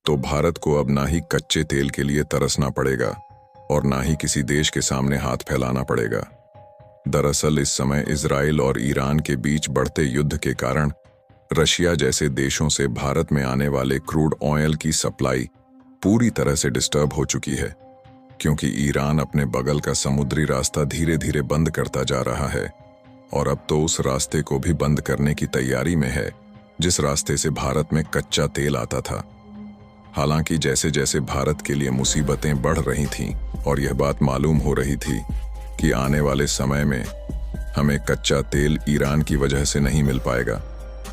तो भारत को अब ना ही कच्चे तेल के लिए तरसना पड़ेगा और ना ही किसी देश के सामने हाथ फैलाना पड़ेगा। दरअसल इस समय इजराइल और ईरान के बीच बढ़ते युद्ध के कारण रशिया जैसे देशों से भारत में आने वाले क्रूड ऑयल की सप्लाई पूरी तरह से डिस्टर्ब हो चुकी है, क्योंकि ईरान अपने बगल का समुद्री रास्ता धीरे धीरे बंद करता जा रहा है और अब तो उस रास्ते को भी बंद करने की तैयारी में है जिस रास्ते से भारत में कच्चा तेल आता था। हालांकि जैसे जैसे भारत के लिए मुसीबतें बढ़ रही थीं और यह बात मालूम हो रही थी कि आने वाले समय में हमें कच्चा तेल ईरान की वजह से नहीं मिल पाएगा,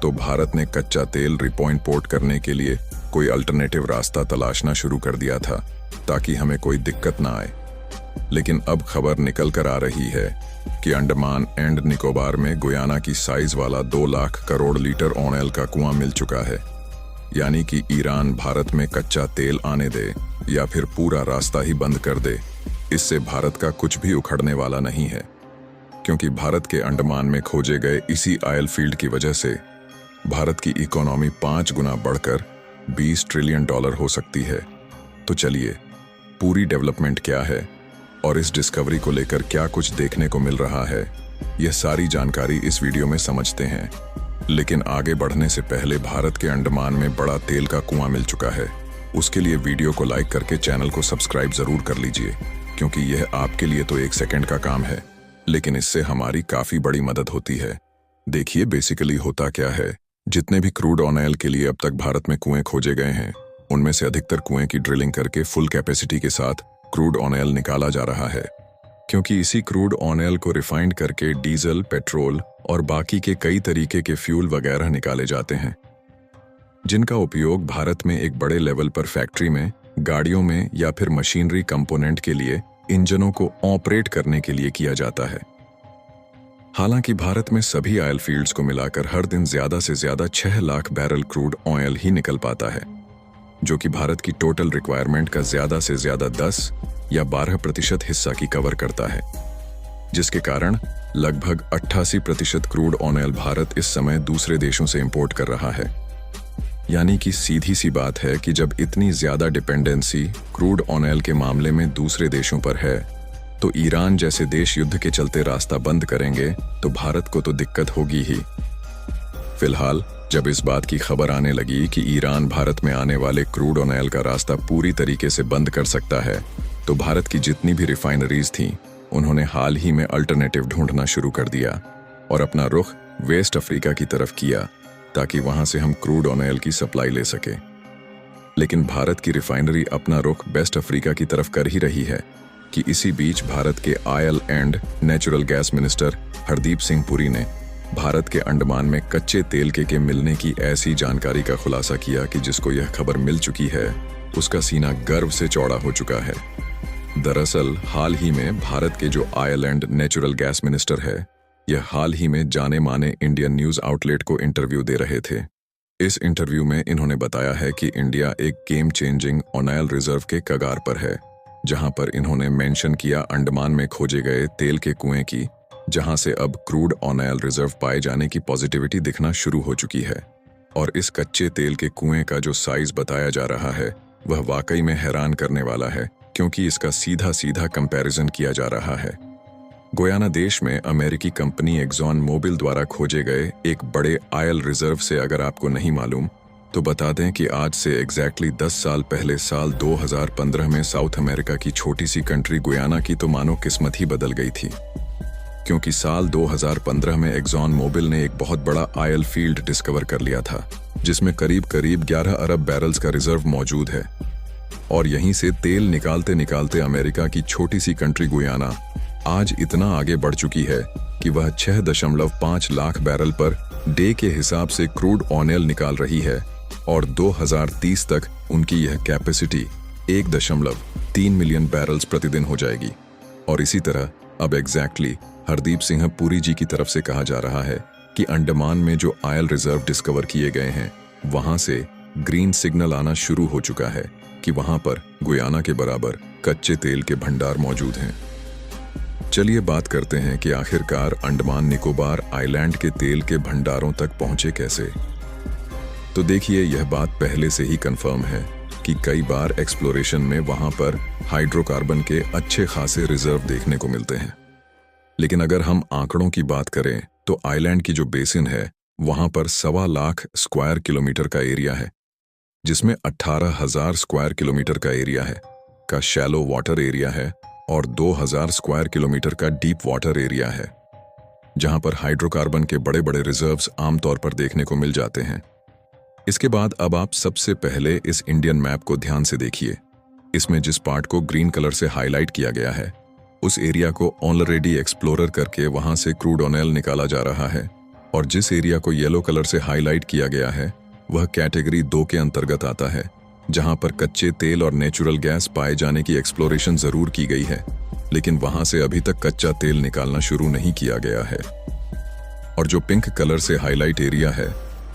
तो भारत ने कच्चा तेल रिपोर्ट करने के लिए कोई अल्टरनेटिव रास्ता तलाशना शुरू कर दिया था ताकि हमें कोई दिक्कत ना आए। लेकिन अब खबर निकल कर आ रही है कि अंडमान एंड निकोबार में गुयाना की साइज वाला 2 लाख करोड़ लीटर ऑयल का कुआं मिल चुका है। यानी कि ईरान भारत में कच्चा तेल आने दे या फिर पूरा रास्ता ही बंद कर दे, इससे भारत का कुछ भी उखड़ने वाला नहीं है, क्योंकि भारत के अंडमान में खोजे गए इसी ऑयल फील्ड की वजह से भारत की इकोनॉमी 5 गुना बढ़कर $20 ट्रिलियन हो सकती है। तो चलिए, पूरी डेवलपमेंट क्या है और इस डिस्कवरी को लेकर क्या कुछ देखने को मिल रहा है, यह सारी जानकारी इस वीडियो में समझते हैं। लेकिन आगे बढ़ने से पहले भारत के अंडमान में बड़ा तेल का कुआं मिल चुका है, उसके लिए वीडियो को लाइक करके चैनल को सब्सक्राइब जरूर कर लीजिए, क्योंकि यह आपके लिए तो 1 सेकंड का काम है, लेकिन इससे हमारी काफी बड़ी मदद होती है। देखिए बेसिकली होता क्या है। जितने भी क्रूड ऑयल के लिए अब तक भारत में कुएं खोजे गए हैं, उनमें से अधिकतर कुएं की ड्रिलिंग करके फुल कैपेसिटी के साथ क्रूड ऑयल निकाला जा रहा है, क्योंकि इसी क्रूड ऑयल को रिफाइंड करके डीजल, पेट्रोल और बाकी के कई तरीके के फ्यूल वगैरह निकाले जाते हैं, जिनका उपयोग भारत में एक बड़े लेवल पर फैक्ट्री में, गाड़ियों में या फिर मशीनरी कंपोनेंट के लिए इंजनों को ऑपरेट करने के लिए किया जाता है। हालांकि भारत में सभी ऑयल फील्ड्स को मिलाकर हर दिन ज्यादा से ज्यादा 6 लाख बैरल क्रूड ऑयल ही निकल पाता है, जो कि भारत की टोटल रिक्वायरमेंट का ज्यादा से ज्यादा 10 या 12% हिस्सा की कवर करता है, जिसके कारण लगभग 88% क्रूड ऑयल भारत इस समय दूसरे देशों से इंपोर्ट कर रहा है। यानी कि सीधी सी बात है कि जब इतनी ज्यादा डिपेंडेंसी क्रूड ऑयल के मामले में दूसरे देशों पर है, तो ईरान जैसे देश युद्ध के चलते रास्ता बंद करेंगे तो भारत को तो दिक्कत होगी ही। फिलहाल जब इस बात की खबर आने लगी कि ईरान भारत में आने वाले क्रूड ऑयल का रास्ता पूरी तरीके से बंद कर सकता है, तो भारत की जितनी भी रिफाइनरीज थीं, उन्होंने हाल ही में अल्टरनेटिव ढूंढना शुरू कर दिया और अपना रुख वेस्ट अफ्रीका की तरफ किया, ताकि वहां से हम क्रूड ऑयल की सप्लाई ले सके। लेकिन भारत की रिफाइनरी अपना रुख वेस्ट अफ्रीका की तरफ कर ही रही है कि इसी बीच भारत के oil and natural gas minister Hardeep Singh Puri ने भारत के अंडमान में कच्चे तेल के मिलने की ऐसी जानकारी का खुलासा किया कि जिसको यह खबर मिल चुकी है, उसका सीना गर्व से चौड़ा हो चुका है। दरअसल हाल ही में भारत के जो oil and natural gas minister है, यह हाल ही में जाने माने इंडियन न्यूज आउटलेट को इंटरव्यू दे रहे थे। इस इंटरव्यू में इन्होंने बताया है कि इंडिया एक गेम चेंजिंग ऑयल रिजर्व के कगार पर है, जहां पर इन्होंने मेंशन किया अंडमान में खोजे गए तेल के कुएं की, जहां से अब क्रूड ऑयल रिजर्व पाए जाने की पॉजिटिविटी दिखना शुरू हो चुकी है। और इस कच्चे तेल के कुएं का जो साइज बताया जा रहा है, वह वाकई में हैरान करने वाला है, क्योंकि इसका सीधा सीधा कंपैरिजन किया जा रहा है। गुयाना देश में अमेरिकी कंपनी एक्सॉन मोबिल द्वारा खोजे गए एक बड़े ऑयल रिजर्व से अगर आपको नहीं मालूम, तो बता दें कि आज से एग्जैक्टली 10 साल पहले साल 2015 में साउथ अमेरिका की छोटी सी कंट्री गुयाना की तो मानो किस्मत ही बदल गई थी, क्योंकि साल 2015 में एक्सॉन मोबिल ने एक बहुत बड़ा ऑयल फील्ड डिस्कवर कर लिया था, जिसमें करीब 11 अरब बैरल्स का रिजर्व मौजूद है। और यहीं से तेल निकालते निकालते अमेरिका की छोटी सी कंट्री गुयाना आज इतना आगे बढ़ चुकी है कि वह 6.5 लाख बैरल पर डे के हिसाब से क्रूड ऑयल निकाल रही है और 2030 तक उनकी यह कैपेसिटी 1.3 मिलियन बैरल्स प्रतिदिन हो जाएगी। और इसी तरह अब एग्जैक्टली हरदीप सिंह पुरी जी की तरफ से कहा जा रहा है कि अंडमान में जो ऑयल रिजर्व डिस्कवर किए गए हैं, वहां से ग्रीन सिग्नल आना शुरू हो चुका है कि वहां पर गुयाना के बराबर कच्चे तेल के भंडार मौजूद हैं। चलिए बात करते हैं कि आखिरकार अंडमान निकोबार आइलैंड के तेल के भंडारों तक पहुंचे कैसे। तो देखिए, यह बात पहले से ही कंफर्म है कि कई बार एक्सप्लोरेशन में वहां पर हाइड्रोकार्बन के अच्छे खासे रिजर्व देखने को मिलते हैं। लेकिन अगर हम आंकड़ों की बात करें तो आइलैंड की जो बेसिन है वहां पर 1.25 लाख स्क्वायर किलोमीटर का एरिया है, जिसमें 18,000 स्क्वायर किलोमीटर का एरिया है का शैलो वाटर एरिया है और 2,000 स्क्वायर किलोमीटर का डीप वाटर एरिया है, जहां पर हाइड्रोकार्बन के बड़े बड़े रिजर्व्स आमतौर पर देखने को मिल जाते हैं। इसके बाद अब आप सबसे पहले इस इंडियन मैप को ध्यान से देखिए। इसमें जिस पार्ट को ग्रीन कलर से हाईलाइट किया गया है उस एरिया को ऑलरेडी एक्सप्लोरर करके वहां से क्रूड ऑयल निकाला जा रहा है, और जिस एरिया को येलो कलर से हाईलाइट किया गया है वह कैटेगरी 2 के अंतर्गत आता है, जहां पर कच्चे तेल और नेचुरल गैस पाए जाने की एक्सप्लोरेशन जरूर की गई है, लेकिन वहां से अभी तक कच्चा तेल निकालना शुरू नहीं किया गया है। और जो पिंक कलर से हाईलाइट एरिया है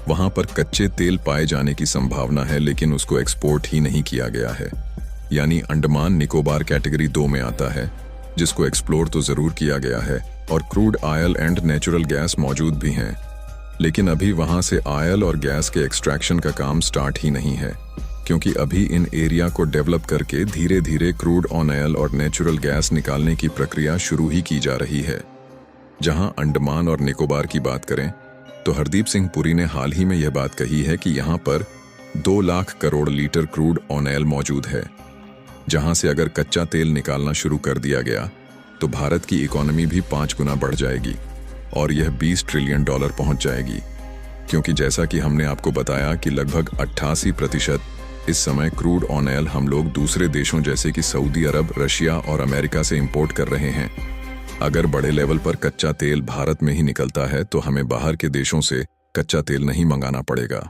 वहां पर कच्चे तेल पाए जाने की संभावना है, लेकिन उसको एक्सपोर्ट ही नहीं किया गया है, यानी अंडमान निकोबार कैटेगरी 2 में आता है, जिसको एक्सप्लोर तो जरूर किया गया है और crude oil and natural gas मौजूद भी हैं, लेकिन अभी वहां से ऑयल और गैस के एक्सट्रैक्शन का काम स्टार्ट ही नहीं है, क्योंकि अभी इन एरिया को डेवलप करके धीरे धीरे क्रूड ऑयल और नेचुरल गैस निकालने की प्रक्रिया शुरू ही की जा रही है। जहां अंडमान और निकोबार की बात करें तो हरदीप सिंह पुरी ने हाल ही में यह बात कही है कि यहां पर 2 lakh crore litre crude oil मौजूद है, जहां से अगर कच्चा तेल निकालना शुरू कर दिया गया तो भारत की इकोनॉमी भी 5 गुना बढ़ जाएगी और यह $20 ट्रिलियन पहुंच जाएगी, क्योंकि जैसा कि हमने आपको बताया कि लगभग 88% इस समय क्रूड ऑयल हम लोग दूसरे देशों जैसे कि सऊदी अरब, रशिया और अमेरिका से इंपोर्ट कर रहे हैं। अगर बड़े लेवल पर कच्चा तेल भारत में ही निकलता है तो हमें बाहर के देशों से कच्चा तेल नहीं मंगाना पड़ेगा।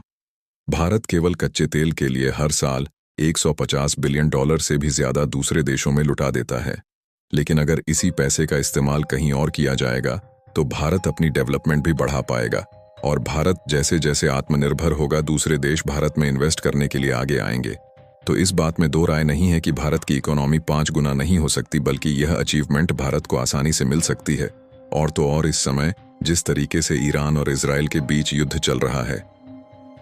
भारत केवल कच्चे तेल के लिए हर साल $150 बिलियन से भी ज्यादा दूसरे देशों में लुटा देता है, लेकिन अगर इसी पैसे का इस्तेमाल कहीं और किया जाएगा तो भारत अपनी डेवलपमेंट भी बढ़ा पाएगा, और भारत जैसे जैसे आत्मनिर्भर होगा दूसरे देश भारत में इन्वेस्ट करने के लिए आगे आएंगे। तो इस बात में दो राय नहीं है कि भारत की इकोनॉमी 5 गुना नहीं हो सकती, बल्कि यह अचीवमेंट भारत को आसानी से मिल सकती है। और तो और इस समय जिस तरीके से ईरान और इजराइल के बीच युद्ध चल रहा है,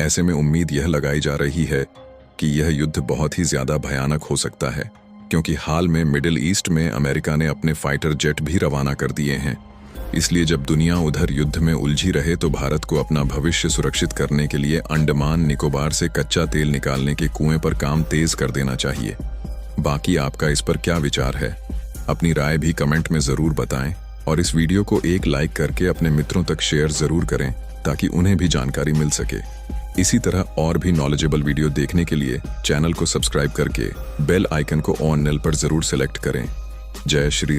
ऐसे में उम्मीद यह लगाई जा रही है कि यह युद्ध बहुत ही ज्यादा भयानक हो सकता है, क्योंकि हाल में मिडिल ईस्ट में अमेरिका ने अपने फाइटर जेट भी रवाना कर दिए हैं। इसलिए जब दुनिया उधर युद्ध में उलझी रहे तो भारत को अपना भविष्य सुरक्षित करने के लिए अंडमान निकोबार से कच्चा तेल निकालने के कुएं पर काम तेज कर देना चाहिए। बाकी आपका इस पर क्या विचार है? अपनी राय भी कमेंट में जरूर बताएं, और इस वीडियो को एक लाइक करके अपने मित्रों तक शेयर जरूर करें ताकि उन्हें भी जानकारी मिल सके। इसी तरह और भी नॉलेजेबल वीडियो देखने के लिए चैनल को सब्सक्राइब करके बेल आइकन को ऑन पर जरूर सेलेक्ट करें। जय श्री राम।